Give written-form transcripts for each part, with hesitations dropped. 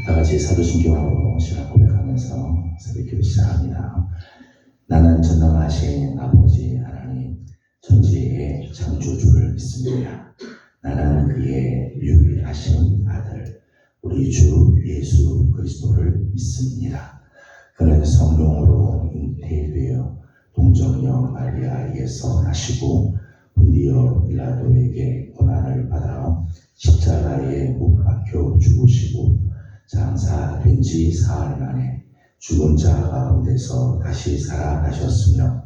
다 같이 사도신경으로 신앙 고백하면서 새벽기도 시작합니다. 나는 전능하신 아버지 하나님 천지의 창조주를 믿습니다. 나는 그의 유일하신 아들 우리 주 예수 그리스도를 믿습니다. 그는 성령으로 잉태되어 동정녀 마리아에게서 나시고 본디오 빌라도에게 고난을 받아 십자가에 못 박혀 죽으시고 장사된 지 사흘 만에 죽은 자 가운데서 다시 살아나셨으며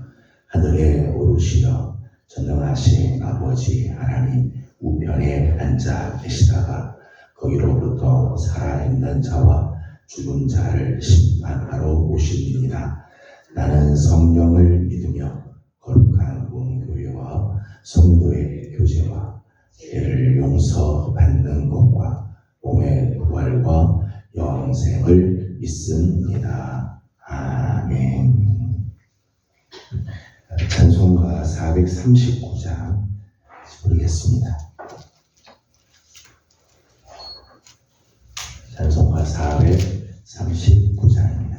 하늘에 오르시어 전능하신 아버지 하나님 우편에 앉아 계시다가 거기로부터 살아있는 자와 죽은 자를 심판하러 오십니다. 나는 성령을 믿으며 거룩한 공교회와 성도의 교제와 죄를 용서받는 것과 몸의 부활과 영생을 믿습니다. 아멘. 찬송가 439장 부르겠습니다. 찬송가 439장입니다.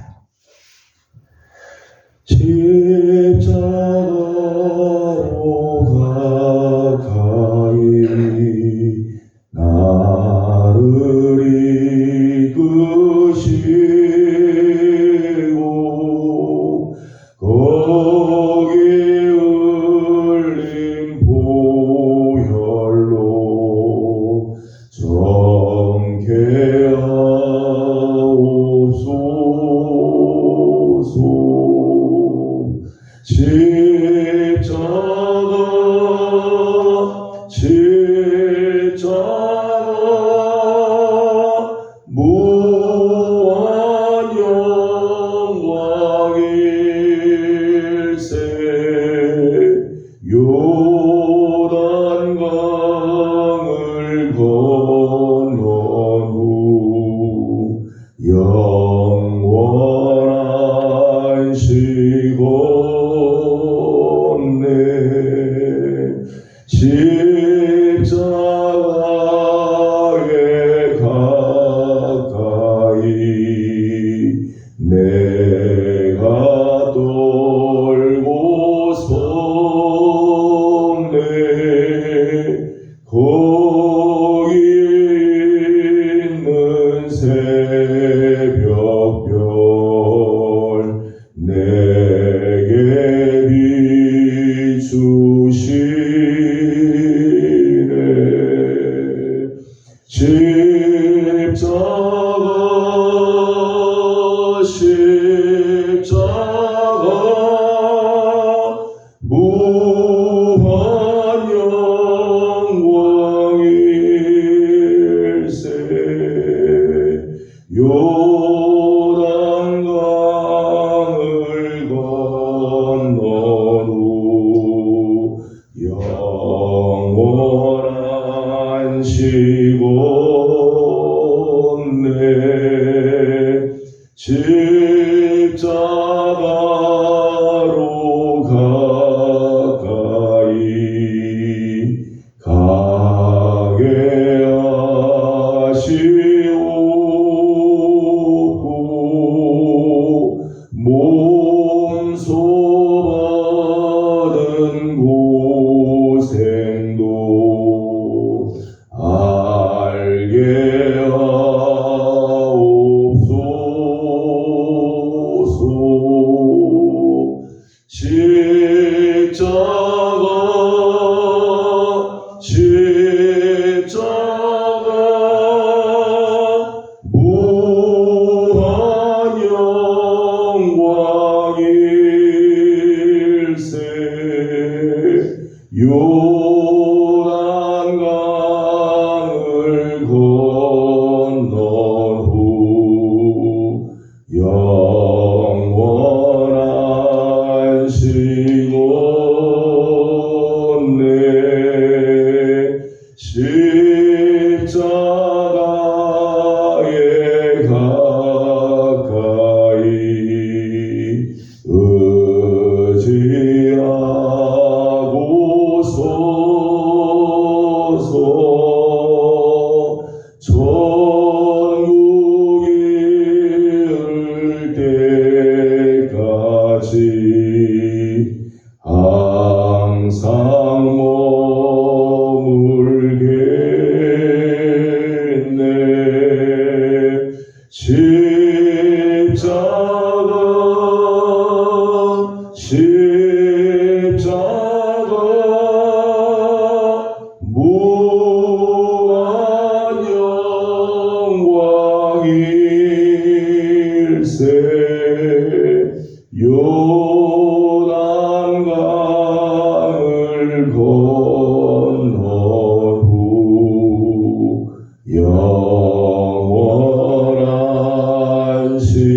십자가로 가까이 나를 이끄시고 거기 흘린 보혈로 정케하옵소서. 십자가 무한 영광일세. 요단강을 건넌 후 영원한 시건네. 십자가에 가까이 내가 떨고 섰네. 거기 있는 새벽별 내게 비추시네. 십자가 무한 영광일세. 요단강을 건넌 후 영원한 시건네. 십자가로 가까이 가게 하시오. 몸소 받은 고생도 알게 하옵소서. 십자가 십자가 무한 영광일세. 요단강을 건넌 후 영원한 시온에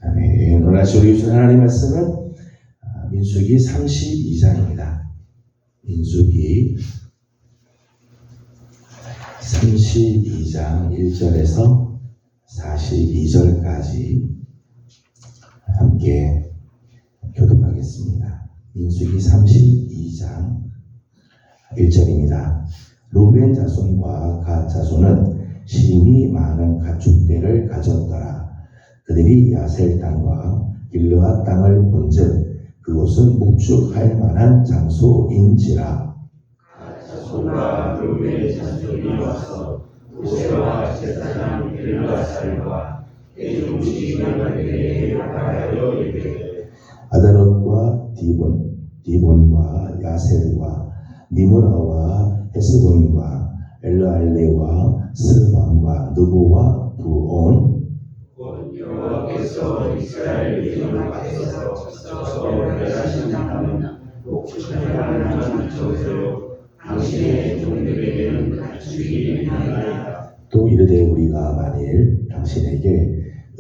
아멘. 오늘 아침 우리 주신 하나님의 말씀은 민수기 32장입니다. 민수기 32장 1절에서 42절까지 함께 교독하겠습니다. 민수기 32장 1절입니다. 루벤 자손과 갓 자손은 심히 많은 가축대를 가졌더라. 그들이 야셀 땅과 길르앗 땅을 본즉 그곳은 목축할 만한 장소인지라. 자손과 루벤 자손이 와서 모세와 제사장 엘르아살과 대중시민에게 말하여 이르되 아다롯과 디본과 야셀과 니므라와 헤스본과 엘르알레와 스밤과 느보와 부온 여호와께서 이스라엘 민족 앞에서 멸하신 땅은 목축할 만한 장소요 당신의 종들에게는 가축이 있나이다. 또 이르되 우리가 만일 당신에게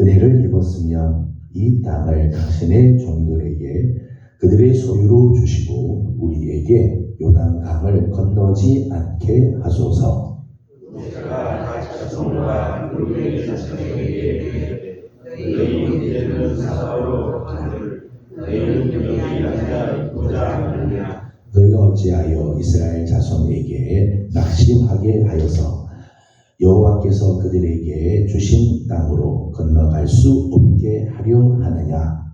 은혜를 입었으면 이 땅을 당신의 종들에게 그들의 소유로 주시고 우리에게 요단강을 건너지 않게 하소서. 모세가 자손과 루벤 자손에게 너희 이제는 사사로 하늘 너희는 여기 앉아 있고자 하느냐. 너희가 어찌하여 이스라엘 자손에게 낙심하게 하여서 여호와께서 그들에게 주신 땅으로 건너갈 수 없게 하려 하느냐.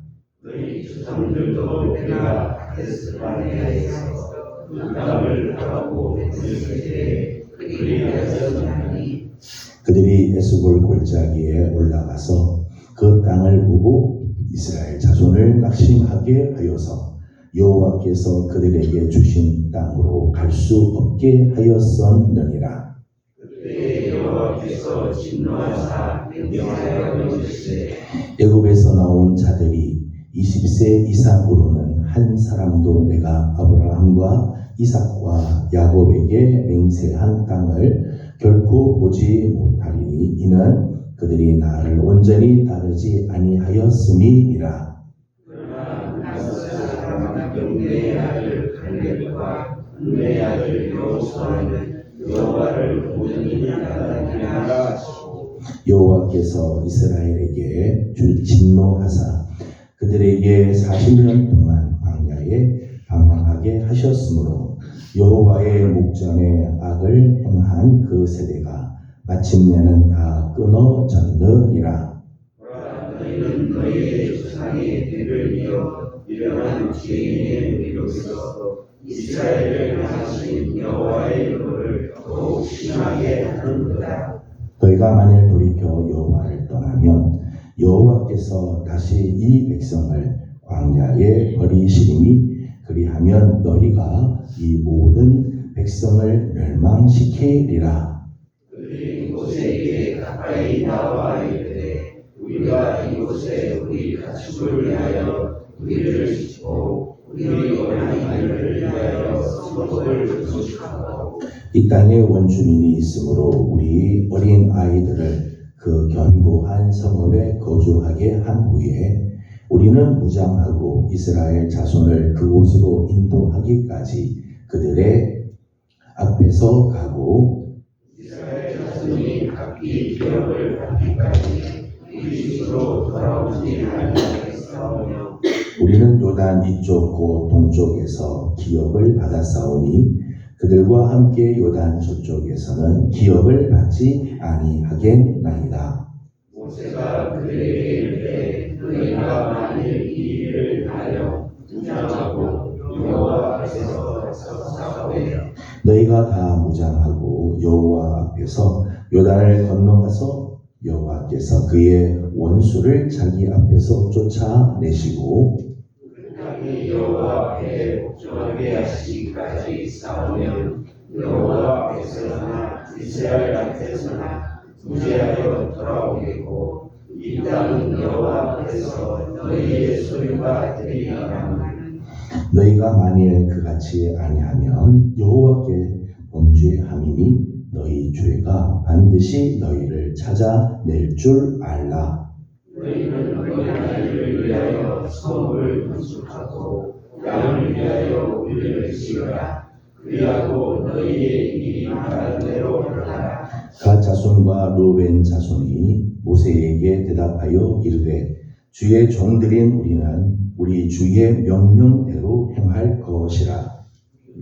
너희 조상들도 내가 가데스바네아에서 그 땅을 바라고 있을 때 그리하였으니 그들이 에스골 골짜기에 올라가서 그 땅을 보고 이스라엘 자손을 낙심하게 하여서 여호와께서 그들에게 주신 땅으로 갈 수 없게 하였었느니라. 그때 여호와께서 진노하사 명령하여 이르시되 애굽에서 나온 자들이 20세 이상으로는 한 사람도 내가 아브라함과 이삭과 야곱에게 맹세한 땅을 결코 보지 못하리니 이는 그들이 나를 온전히 따르지 아니하였음이니라. 그러나 나사람 영내의 아들 갈렙과 눈의 아들 여호수아는 여호와를 온전히 따르니라 하시고 여호와께서 이스라엘에게 진노하사 그들에게 40년 동안 광야에 방황하게 하셨으므로 여호와의 목전에 악을 행한 그 세대가 마침내는 다 끊어졌느니라. 너희는 너희의 조상의 대를 이어 미련한 죄인의 미로서 이스라엘을 향하신 여호와의 이름을 더욱 심하게 하는도다. 너희가 만일 돌이켜 여호와를 떠나면 여호와께서 다시 이 백성을 광야에 버리시리니 그리하면 너희가 이 모든 백성을 멸망시키리라. 그들이 모세에게 가까이 나와 이르되 우리가 이곳에 우리 가축을 위하여 우리를 지키고 우리 어린아이를 위하여 성읍을 건축하고 이 땅에 원주민이 있으므로 우리 어린 아이들을 그 견고한 성읍에 거주하게 한 후에 우리는 무장하고 이스라엘 자손을 그곳으로 인도하기까지 그들의 앞에서 가고 이스라엘 자손이 각기 기업을 받기까지 우리 집으로 돌아오지 아니하겠사오며 우리는 요단 이쪽 곧 동쪽에서 기업을 받았사오니 그들과 함께 요단 저쪽에서는 기업을 받지 아니하겠나이다. 모세가 그들에게 이르되 너희가 만일 건너가서 여호와께서 그의 원수를 자기 앞에서 쫓아내시고 땅이 여호와 앞에 복종하게 하시기까지 싸우면 여호와 앞에서나 이스라엘 앞에서나 무죄하여 돌아오겠고 이 땅은 여호와 앞에서 너희의 소유가 되리라마는 너희가 만일 그같이 아니하면 여호와께 범죄함이니 너희 죄가 반드시 너희를 찾아낼 줄 알라. 너희는 너희 아이를 위하여 성을 건축하고 양을 위하여 우리를 지으라. 그리하고 너희의 일이 말한 대로 하라. 갓 자손과 루벤 자손이 모세에게 대답하여 이르되 주의 종들인 우리는 우리 주의 명령대로 행할 것이라.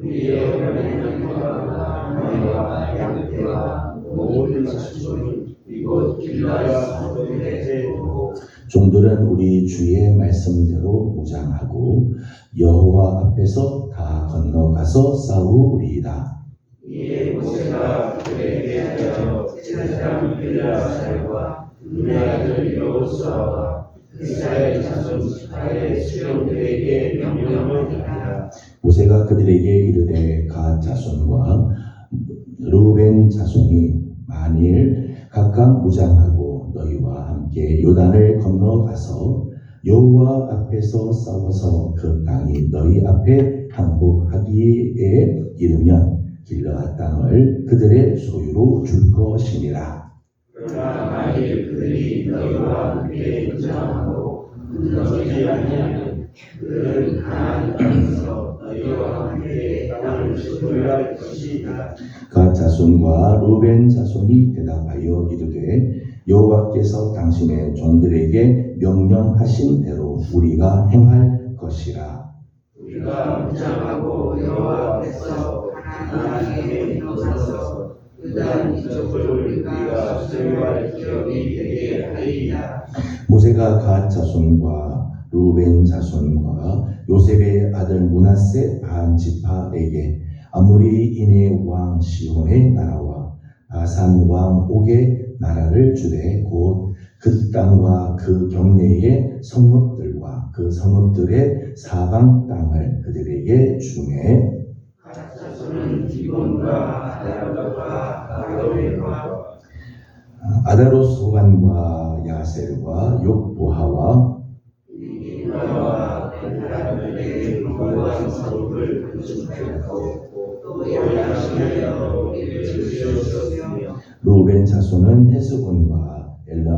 우리의 명령과 나와 양떼와 모든 자손은 이곳 길라야 소들에 두고 종들은 우리 주의 말씀대로 무장하고 여호와 앞에서 다 건너가서 싸우리이다. 이에 모세가 그들에게 하여 제사장 엘리야살과 눈의 아들 여호수아와 이스라엘 자손 지파의 수령들에게 명령하니라. 모세가 그들에게 이르되 갓 자손과 루벤 자손이 만일 각각 무장하고 너희와 함께 요단을 건너가서 여호와 앞에서 싸워서 그 땅이 너희 앞에 항복하기에 이르면 길르앗 땅을 그들의 소유로 줄 것이니라. 그러나 만일 그들이 너희와 함께 무장하고 건너지 아니하면 그들은 가나안 땅에서 너희와 함께 땅을 소유할 것이다. 갓 자손과 루벤 자손이 대답하여 이르되 여호와께서 당신의 종들에게 명령하신 대로 우리가 행할 것이라. 우리가 무장하고 여호와 앞에서 가나안에 넘어서 그 땅 이쪽을 우리가 소유할 기업이 되게 하리이다. 모세가 갓 자손과 루벤 자손과 요셉의 아들 므낫세 반 지파에게 아모리인의 왕 시혼의 나라와 바산 왕 옥의 나라를 주되 곧 그 땅과 그 경내의 성읍들과 그 성읍들의 사방 땅을 그들에게 주매 각 자손은 기본과 아다로와 아로웨와 아다로소반과 야셀과 욕보하와 이나와 벤하들의 무고한 성읍을 건축하고 또 양식하여 이를 지으셨으며 루벤 자손은 헤스본과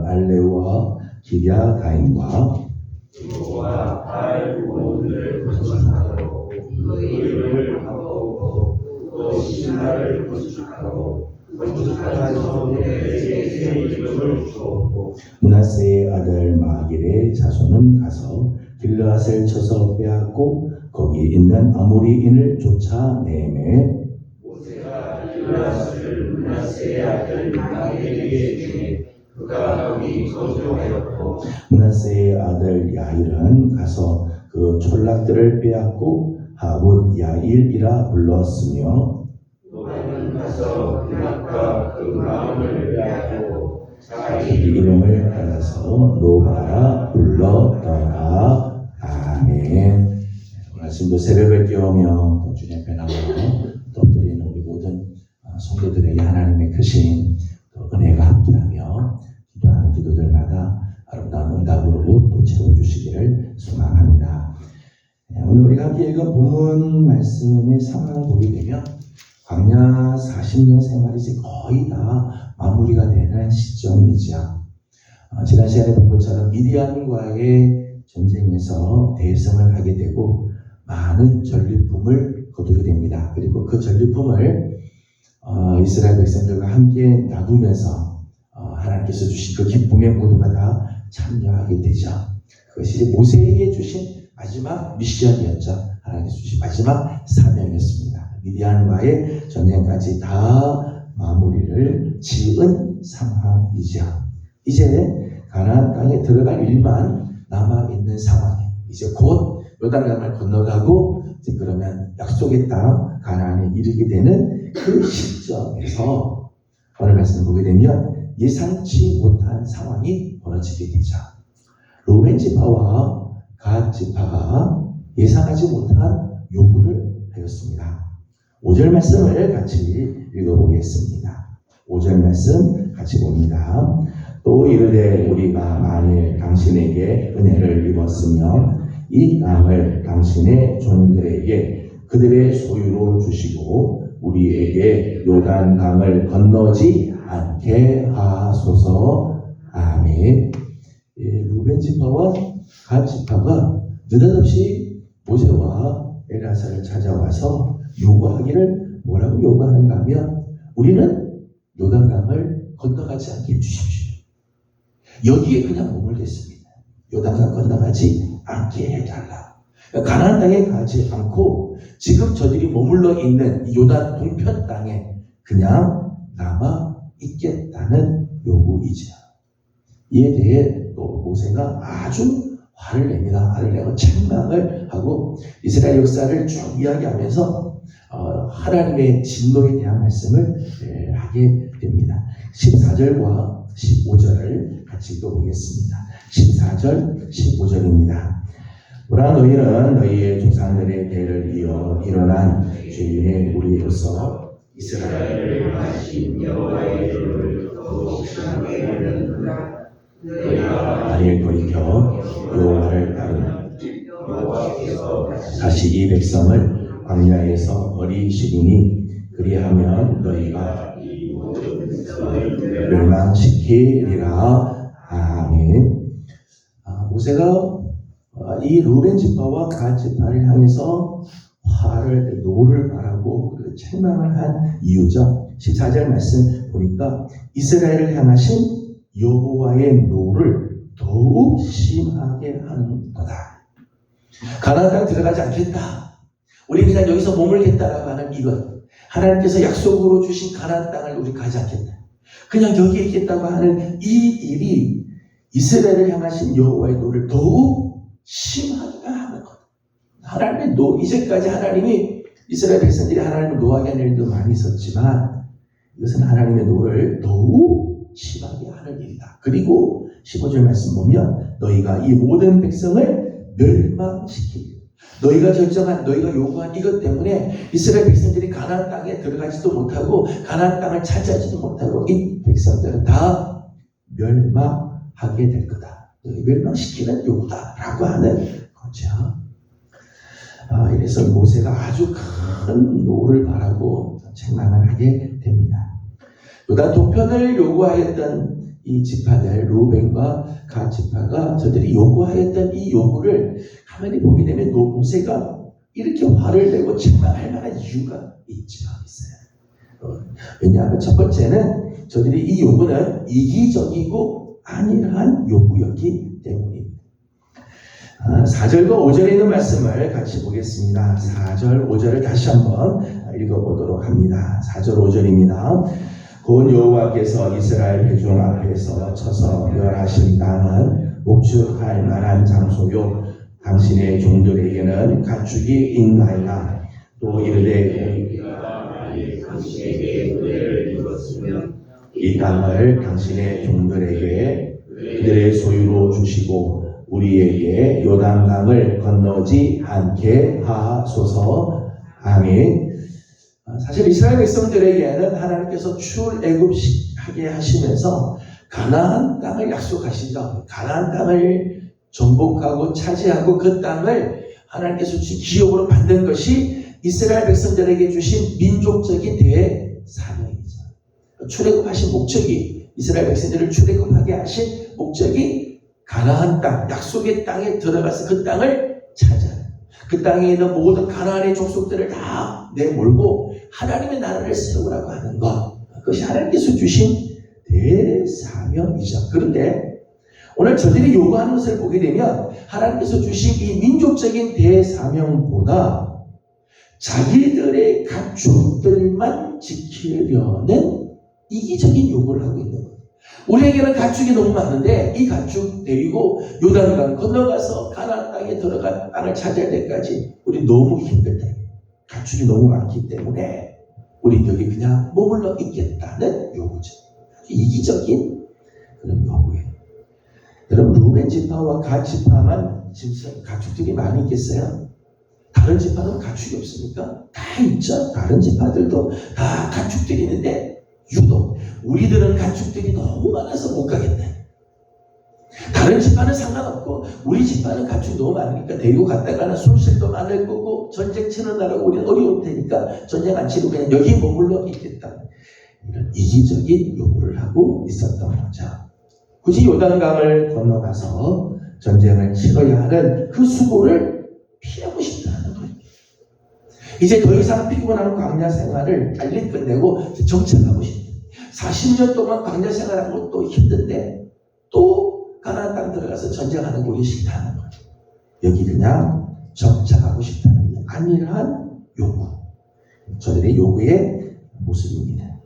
알레와 기랴가임과 기고와 발고문을 건축하고 그 이름을 바꾸고 또 신라를 건축하고 건축한 성읍에 새 이름을 주었고 므낫세의 아들 마길의 자손은 가서 길르앗을 쳐서 빼앗고 거기 있는 아모리인을 쫓아내매 모세가 길라스를 므낫세의 아들 마길에게 주니 그가 거기 거주하였고 므낫세의 아들 야일은 가서 그 촌락들을 빼앗고 하봇 야일이라 불렀으며 노아는 가서 그날과 그 마음을 빼앗고 자기 자기 이름을 따라서 노바라 불렀더라. 아멘. 오늘 아침도 새벽을 깨우며 또 주님 앞에 나와 엎드리는 우리 모든 성도들에게 하나님의 크신 또 은혜가 함께하며 기도하는 기도들마다 아름다운 응답으로 또 채워주시기를 소망합니다. 오늘 우리가 함께 읽은 본문 말씀의 상황을 보게 되면 광야 40년 생활이 이제 거의 다 마무리가 되는 시점이죠. 지난 시간에 본 것처럼 미디안과의 전쟁에서 대승을 하게 되고 많은 전리품을 거두게 됩니다. 그리고 그 전리품을 이스라엘 백성들과 함께 나누면서 하나님께서 주신 그 기쁨에 모두가 다 참여하게 되죠. 그것이 이제 모세에게 주신 마지막 미션이었죠. 하나님께서 주신 마지막 사명이었습니다. 미디안과의 전쟁까지 다 마무리를 지은 상황이죠. 이제 가나안 땅에 들어갈 일만 남아있는 상황에 이제 곧 요단강을 건너가고 이제 그러면 약속의 땅 가나안에 이르게 되는 그 시점에서 오늘 말씀을 보게 되면 예상치 못한 상황이 벌어지게 되죠. 루벤 지파와 갓 지파가 예상하지 못한 요구를 하였습니다. 5절 말씀을 같이 읽어보겠습니다. 5절 말씀 같이 봅니다. 또 이르되 우리가 만일 당신에게 은혜를 입었으며 이 땅을 당신의 종들에게 그들의 소유로 주시고 우리에게 요단강을 건너지 않게 하소서. 아멘. 루벤 지파와 갓 지파가 느닷없이 모세와 엘아사를 찾아와서 요구하기를 뭐라고 요구하는가 하면 우리는 요단강을 건너가지 않게 해주십시오. 여기에 그냥 머물겠습니다. 요단강 건너가지 않게 해달라. 가나안 땅에 가지 않고 지금 저들이 머물러 있는 이 요단 동편 땅에 그냥 남아 있겠다는 요구이죠. 이에 대해 또 모세가 아주 화를 냅니다. 화를 내고 책망을 하고 이스라엘 역사를 쭉 이야기하면서 하나님의 진노에 대한 말씀을 하게 됩니다. 14절과 15절을 같이 읽어보겠습니다. 14절, 15절입니다. 보라 너희는 너희의 조상들의 대를 이어 일어난 죄인의 무리로서 이스라엘을 하신 여호와의 이름을 더욱 신하게 하는구나. 아닐 돌이켜 여호와를 따르는 여호와께서 다시 이 백성을 광야에서 버리시리니 그리하면 너희가 이 모든 백성을 멸망시키리라. 아멘. 모세가 이 루벤 지파와 갓 지파를 향해서 노를 바라고 책망을 한 이유죠. 14절 말씀 보니까 이스라엘을 향하신 여호와의 노를 더욱 심하게 하는 거다. 가나안 땅 들어가지 않겠다. 우리 그냥 여기서 머물겠다라고 하는 이것. 하나님께서 약속으로 주신 가나안 땅을 우리 가지 않겠다. 그냥 여기에 있겠다고 하는 이 일이 이스라엘을 향하신 여호와의 노를 더욱 심하게 하는 것. 하나님의 노, 이제까지 하나님이 이스라엘 백성들이 하나님을 노하게 하는 일도 많이 있었지만 이것은 하나님의 노를 더욱 심하게 하는 일이다. 그리고 15절 말씀 보면 너희가 이 모든 백성을 멸망시키리. 너희가 결정한, 너희가 요구한 이것 때문에 이스라엘 백성들이 가나안 땅에 들어가지도 못하고 가나안 땅을 차지하지도 못하고 이 백성들은 다 멸망하게 될 거다. 멸망시키는 요구다라고 하는 거죠. 이래서 모세가 아주 큰 노를 바라고 책망을 하게 됩니다. 요단 동편을 요구하였던 이 지파들 루벤과 갓 지파가 저들이 요구하였던 이 요구를 가만히 보게 되면 모세가 이렇게 화를 내고 책망할 만한 이유가 있어요. 왜냐하면 첫 번째는 저들이 이 요구는 이기적이고 안일한 요구였기 때문입니다. 4절과 5절에 있는 말씀을 같이 보겠습니다. 4절, 5절을 다시 한번 읽어보도록 합니다. 4절, 5절입니다. 곧 여호와께서 이스라엘 회중 앞에서 쳐서 멸하신 땅은 목축할 만한 장소요 당신의 종들에게는 가축이 있나이다. 또 이르되 당신에게 은혜를 입었으면 이 땅을 당신의 종들에게 그들의 소유로 주시고 우리에게 요단강을 건너지 않게 하소서. 아멘. 사실 이스라엘 백성들에게는 하나님께서 출애굽하게 하시면서 가나안 땅을 약속하시죠. 가나안 땅을 정복하고 차지하고 그 땅을 하나님께서 주신 기업으로 만든 것이 이스라엘 백성들에게 주신 민족적인 대사명이죠. 출애굽하신 목적이, 이스라엘 백성들을 출애굽하게 하신 목적이 가나안 땅, 약속의 땅에 들어가서 그 땅을 차지하는, 그 땅에 있는 모든 가나안의 족속들을 다 내몰고 하나님의 나라를 세우라고 하는 것, 그것이 하나님께서 주신 대사명이죠. 그런데 오늘 저들이 요구하는 것을 보게 되면 하나님께서 주신 이 민족적인 대사명보다 자기들의 가축들만 지키려는 이기적인 요구를 하고 있는 거예요. 우리에게는 가축이 너무 많은데 이 가축 데리고 요단강 건너가서 가나안 땅에 들어간 땅을 차지할 때까지 우리 너무 힘들다. 가축이 너무 많기 때문에 우리 여기 그냥 머물러 있겠다는 요구죠. 이기적인 그런 요구예요. 여러분, 루벤 지파와 갓 지파만 지금 가축들이 많이 있겠어요? 다른 지파는 가축이 없습니까? 다 있죠. 다른 지파들도 다 가축들이 있는데 유독 우리들은 가축들이 너무 많아서 못 가겠네. 다른 지파는 상관없고 우리 지파는 가축이 너무 많으니까 데리고 갔다가는 손실도 많을 거고 전쟁 치는 나라고 우리는 어려울 테니까 전쟁 안 치고 그냥 여기 머물러 있겠다. 이런 이기적인 요구를 하고 있었던 거죠. 굳이 요단강을 건너가서 전쟁을 치러야 하는 그 수고를 피하고 싶다는 거예요. 이제 더 이상 피곤한 광야 생활을 빨리 끝내고 정착하고 싶다. 40년 동안 광야 생활하는 것도 힘든데 또 가나안 땅 들어가서 전쟁하는 거 싫다는 거예요. 여기 그냥 정착하고 싶다는 안일한 요구. 저들의 요구의 모습입니다.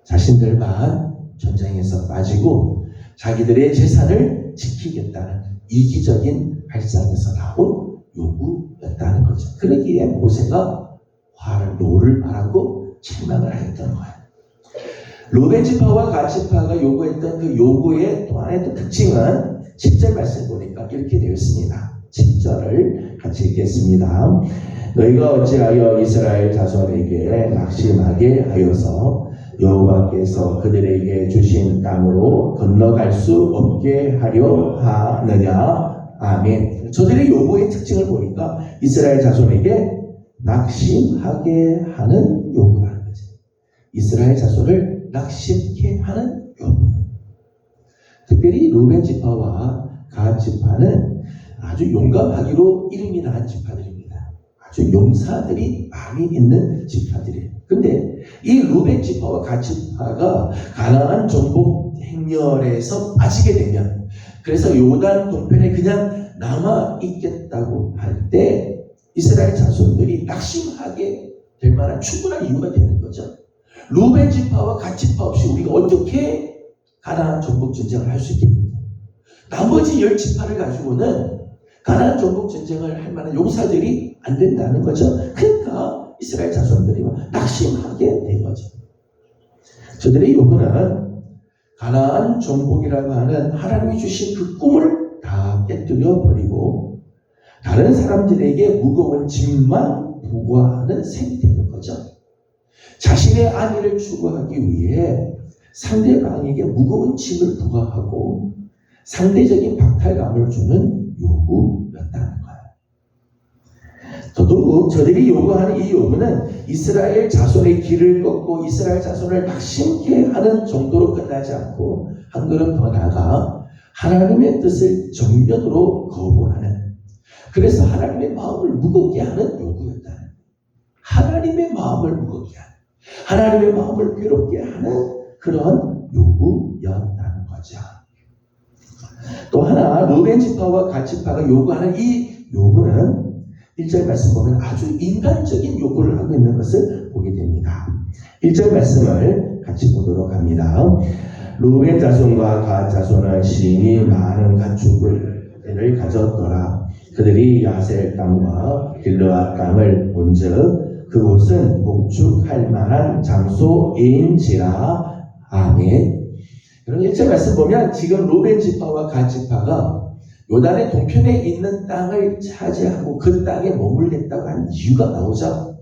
자신들만 전쟁에서 빠지고 자기들의 재산을 지키겠다는 이기적인 발상에서 나온 요구였다는 거죠. 그러기에 모세가 노를 바라고 책망을 하였던 거예요. 루벤 지파와 갓 지파가 요구했던 그 요구의 또 하나의 또 특징은 10절 말씀 보니까 이렇게 되어 있습니다. 10절을 같이 읽겠습니다. 너희가 어찌하여 이스라엘 자손에게 낙심하게 하여서 여호와께서 그들에게 주신 땅으로 건너갈 수 없게 하려 하느냐. 아멘. 저들의 요구의 특징을 보니까 이스라엘 자손에게 낙심하게 하는 요구라는 거죠. 이스라엘 자손을 낙심케 하는 요구. 특별히 루벤 지파와 갓 지파는 아주 용감하기로 이름이 난 지파들입니다. 아주 용사들이 많이 있는 지파들이에요. 근데 이 루벤 지파와 갓 지파가 가나안 정복 행렬에서 빠지게 되면, 그래서 요단 동편에 그냥 남아 있겠다고 할 때 이스라엘 자손들이 낙심하게 될 만한 충분한 이유가 되는 거죠. 루벤 지파와 갓 지파 없이 우리가 어떻게 가나안 정복 전쟁을 할 수 있겠느냐. 나머지 10지파를 가지고는 가나안 정복 전쟁을 할 만한 용사들이 안 된다는 거죠. 그러니까 이스라엘 자손들이 낙심하게 된 거죠. 저들의 요구는 가나안 정복이라고 하는 하나님이 주신 그 꿈을 다 깨뜨려 버리고 다른 사람들에게 무거운 짐만 부과하는 셈이 되는 거죠. 자신의 안위를 추구하기 위해 상대방에게 무거운 짐을 부과하고 상대적인 박탈감을 주는 요구였다는 거예요. 더더욱 저들이 요구하는 이 요구는 이스라엘 자손의 길을 꺾고 이스라엘 자손을 낙심케 하는 정도로 끝나지 않고 한 걸음 더 나아가 하나님의 뜻을 정면으로 거부하는, 그래서 하나님의 마음을 무겁게 하는 요구였다. 하나님의 마음을 무겁게 하는, 하나님의 마음을 괴롭게 하는 그런 요구였다는 거죠. 또 하나 루벤 지파와 갓 지파가 요구하는 이 요구는 1절 말씀 보면 아주 인간적인 요구를 하고 있는 것을 보게 됩니다. 1절 말씀을 같이 보도록 합니다. 루벤 자손과 갓 자손은 심히 많은 가축을 가졌더라. 그들이 야셀 땅과 길르앗 땅을 본즉 그곳은 목축할 만한 장소인지라. 아멘. 그럼 1절 말씀 보면 지금 루벤 지파와 갓 지파가 요단의 동편에 있는 땅을 차지하고 그 땅에 머물겠다고 한 이유가 나오죠.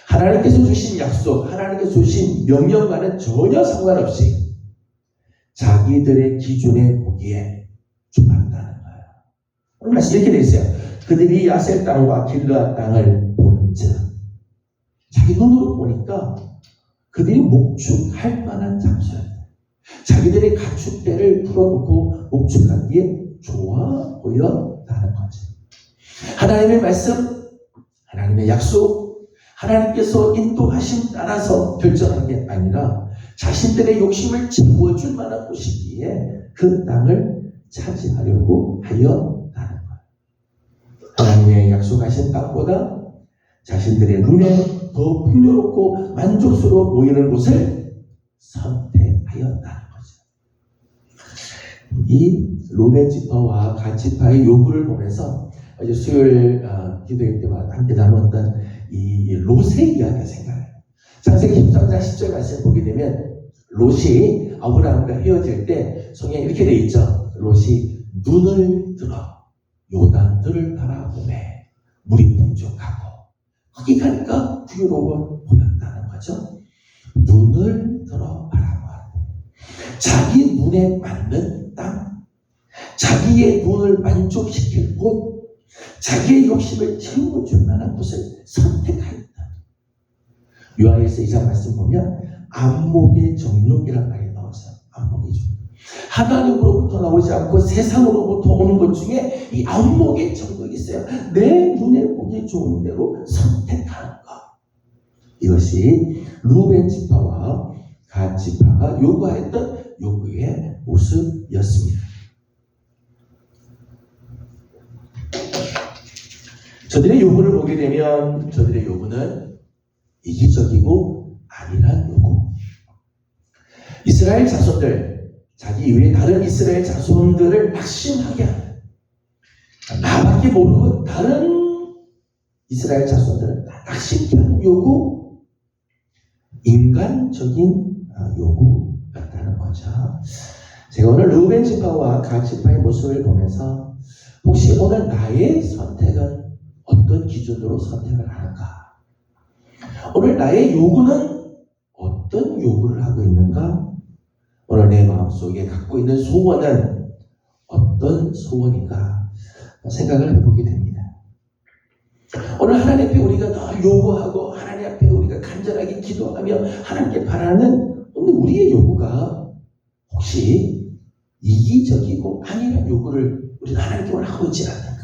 하나님께서 주신 약속, 하나님께서 주신 명령과는 전혀 상관없이 자기들의 기준에 보기에 좋았다는 거예요. 오늘 말씀 이렇게 되어 있어요. 그들이 야셀 땅과 길르앗 땅을 본즉, 자기 눈으로 보니까 그들이 목축할 만한 장소였어요. 자기들의 가축대를 풀어놓고 목축하기에 좋아 보였다는 거죠. 하나님의 말씀, 하나님의 약속, 하나님께서 인도하심 따라서 결정한 게 아니라 자신들의 욕심을 채워줄 만한 곳이기에 그 땅을 차지하려고 하였다는 거예요. 하나님의 약속하신 땅보다 자신들의 눈에 더 풍요롭고 만족스러워 보이는 곳을 선택하였다는 거죠. 이 루벤 지파와 갓 지파의 요구를 보면서 어제 수요일 기도회 때마다 함께 나눴던 이 롯의 이야기가 생각나요. 창세기 13장 10절 말씀 보게 되면 롯이 아브라함과 헤어질 때 성경에 이렇게 돼 있죠. 롯이 눈을 들어 요단들을 바라보매 물이 풍족하고 거기 가니까 부유로워 보였다는 거죠. 눈을 들어 바라보아 자기 눈에 맞는 땅, 자기의 눈을 만족시킬 곳, 자기의 욕심을 채우고 줄 만한 곳을 선택하였다. 요한일서 2장 말씀 보면 안목의 정욕이라는 말이 나왔어요. 안목의 정욕. 하나님으로부터 나오지 않고 세상으로부터 오는 것 중에 이 안목의 정욕이 있어요. 내 눈에 보기 좋은 대로 선택하는 것. 이것이 루벤 지파와 갓 지파가 요구했던 요구의 모습이었습니다. 저들의 요구를 보게 되면 저들의 요구는 이기적이고 안일한 요구. 이스라엘 자손들, 자기 이외에 다른 이스라엘 자손들을 낙심하게 하는, 나밖에 모르고 다른 이스라엘 자손들을 낙심케 하는 요구, 인간적인 요구였다는 거죠. 제가 오늘 루벤 지파와 갓 지파의 모습을 보면서 혹시 오늘 나의 선택은 어떤 기준으로 선택을 하는가? 오늘 나의 요구는 어떤 요구를 하고 있는가? 오늘 내 마음속에 갖고 있는 소원은 어떤 소원인가? 생각을 해보게 됩니다. 오늘 하나님 앞에 우리가 늘 요구하고 하나님 앞에 우리가 간절하게 기도하며 하나님께 바라는 우리의 요구가 혹시 이기적이고 안일한 요구를 우리는 하나님께 오늘 하고 있지 않는가?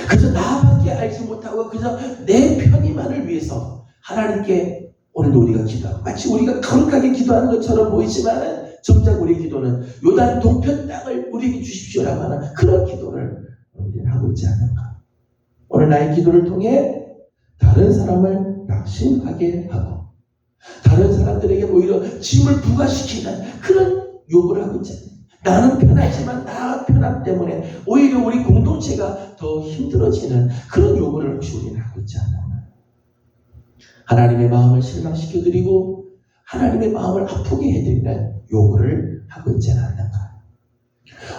그저 나밖에 알지 못하고 그저 내 편의만을 위해서 하나님께 오늘도 우리가 기도하고 마치 우리가 거룩하게 기도하는 것처럼 보이지만 정작 우리의 기도는 요단 동편 땅을 우리에게 주십시오라고 하는 그런 기도를 우리는 하고 있지 않는가? 오늘 나의 기도를 통해 다른 사람을 낙심하게 하고 다른 사람들에게 오히려 짐을 부과시키는 그런 요구를 하고 있지 않는가? 나는 편하지만 나 편함 때문에 오히려 우리 공동체가 더 힘들어지는 그런 요구를 혹시 우리는 하고 있지 않나? 하나님의 마음을 실망시켜드리고 하나님의 마음을 아프게 해드리는 요구를 하고 있지 않는가?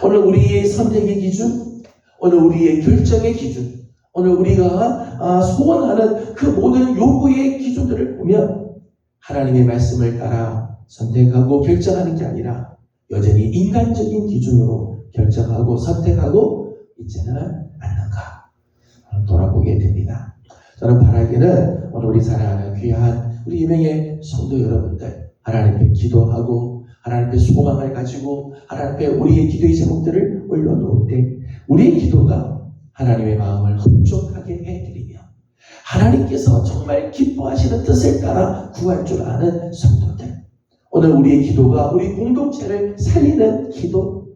오늘 우리의 선택의 기준, 오늘 우리의 결정의 기준, 오늘 우리가 소원하는 그 모든 요구의 기준들을 보면 하나님의 말씀을 따라 선택하고 결정하는 게 아니라 여전히 인간적인 기준으로 결정하고 선택하고 있지는 않는가 돌아보게 됩니다. 저는 바라기는 오늘 우리 사랑하는 귀한 우리 유명의 성도 여러분들 하나님 앞에 기도하고 하나님 앞에 소망을 가지고 하나님 앞에 우리의 기도의 제목들을 올려놓을 때 우리의 기도가 하나님의 마음을 흡족하게 해드리며 하나님께서 정말 기뻐하시는 뜻을 따라 구할 줄 아는 성도들, 오늘 우리의 기도가 우리 공동체를 살리는 기도,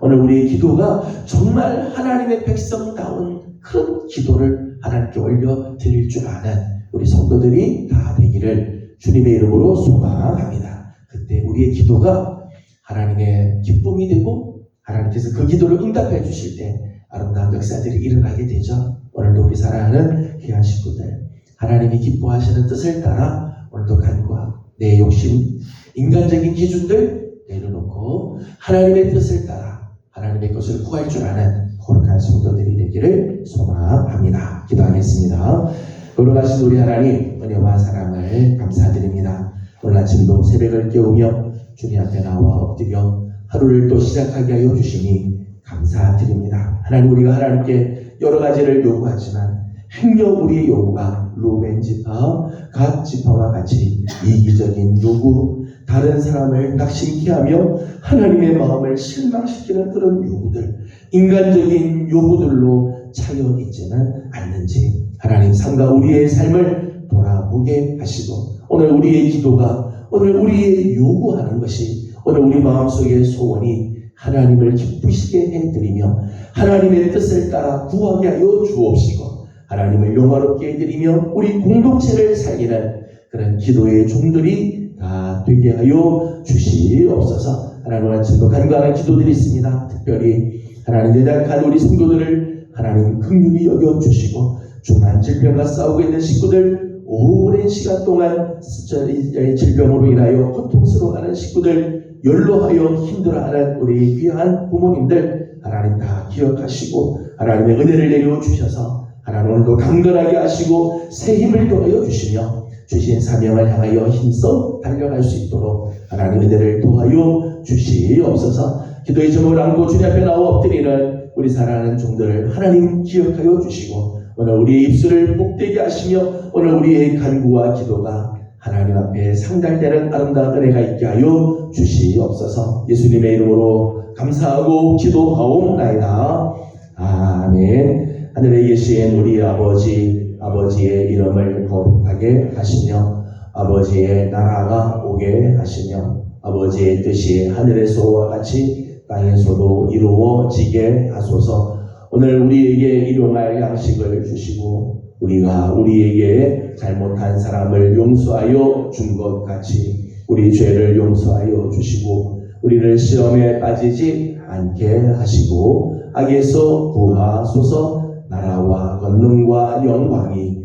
오늘 우리의 기도가 정말 하나님의 백성다운 그런 기도를 하나님께 올려드릴 줄 아는 우리 성도들이 다 되기를 주님의 이름으로 소망합니다. 그때 우리의 기도가 하나님의 기쁨이 되고 하나님께서 그 기도를 응답해 주실 때 아름다운 역사들이 일어나게 되죠. 오늘도 우리 사랑하는 귀한 식구들, 하나님이 기뻐하시는 뜻을 따라 오늘도 간구하고 내 욕심, 인간적인 기준들 내려놓고 하나님의 뜻을 따라 하나님의 것을 구할 줄 아는 거룩한 성도들이 되기를 소망합니다. 기도하겠습니다. 거룩하신 우리 하나님, 은혜와 사랑을 감사드립니다. 오늘 아침도 새벽을 깨우며 주님 앞에 나와 엎드려 하루를 또 시작하게 하여 주시니 감사드립니다. 하나님, 우리가 하나님께 여러 가지를 요구하지만 행여 우리의 요구가 루벤 지파, 갓 지파와 같이 이기적인 요구, 다른 사람을 낙심케 하며 하나님의 마음을 실망시키는 그런 요구들, 인간적인 요구들로 차여 있지는 않는지 하나님 삼가 우리의 삶을 돌아보게 하시고 오늘 우리의 기도가, 오늘 우리의 요구하는 것이, 오늘 우리 마음속의 소원이 하나님을 기쁘시게 해드리며 하나님의 뜻을 따라 구하게 하여 주옵시고 하나님을 영화롭게 해드리며 우리 공동체를 살리는 그런 기도의 종들이 다 되게 하여 주시옵소서. 하나님, 아침도 간구하는 기도들이 있습니다. 특별히 하나님 연약한 우리 성도들을 하나님 긍휼히 여겨주시고 중한 질병과 싸우고 있는 식구들 오랜 시간 동안 질병으로 인하여 고통스러워하는 식구들, 연로하여 힘들어하는 우리 귀한 부모님들 하나님 다 기억하시고 하나님의 은혜를 내려주셔서 하나님 오늘도 강건하게 하시고 새 힘을 더하여 주시며 주신 사명을 향하여 힘써 달려갈 수 있도록 하나님 은혜를 도하여 주시옵소서. 기도의 제목을 안고 주님 앞에 나와 엎드리는 우리 사랑하는 종들을 하나님 기억하여 주시고 오늘 우리의 입술을 복되게 하시며 오늘 우리의 간구와 기도가 하나님 앞에 상달되는 아름다운 은혜가 있게 하여 주시옵소서. 예수님의 이름으로 감사하고 기도하옵나이다. 아멘. 하늘에 계신 우리 아버지의 이름을 거룩하게 하시며 아버지의 나라가 오게 하시며 아버지의 뜻이 하늘에서와 같이 땅에서도 이루어지게 하소서. 오늘 우리에게 일용할 양식을 주시고 우리가 우리에게 잘못한 사람을 용서하여 준 것 같이 우리 죄를 용서하여 주시고 우리를 시험에 빠지지 않게 하시고 악에서 구하소서. 나라와 권능과 영광이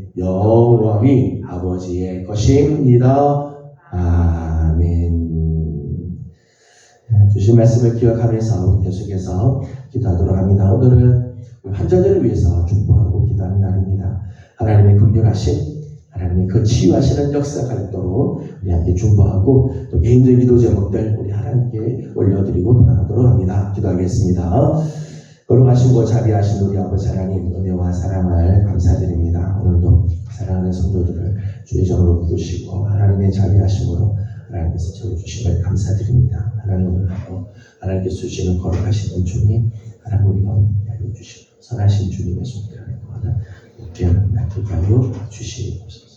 아버지의 것입니다. 아멘. 주신 말씀을 기억하면서 계속해서 기도하도록 합니다. 오늘은 환자들을 위해서 축복하고 기도하는 날입니다. 하나님의 긍휼하심, 하나님의 그 치유하시는 역사가 있도록 우리 함께 중보하고 또 개인적인 기도 제목들 우리 하나님께 올려드리고 돌아가도록 합니다. 기도하겠습니다. 거룩하시고 자비하신 우리 아버지 하나님 은혜와 사랑을 감사드립니다. 오늘도 사랑하는 성도들을 주의 점으로 부르시고 하나님의 자비하심으로 하나님께서 채워주심을 감사드립니다. 하나님 오늘 하루 하나님께서 주시는 거룩하신 은총이 하나님 우리가 알려주시고 선하신 주님의 손길 안에 거하는 귀한 날들게 하여 주시옵소서.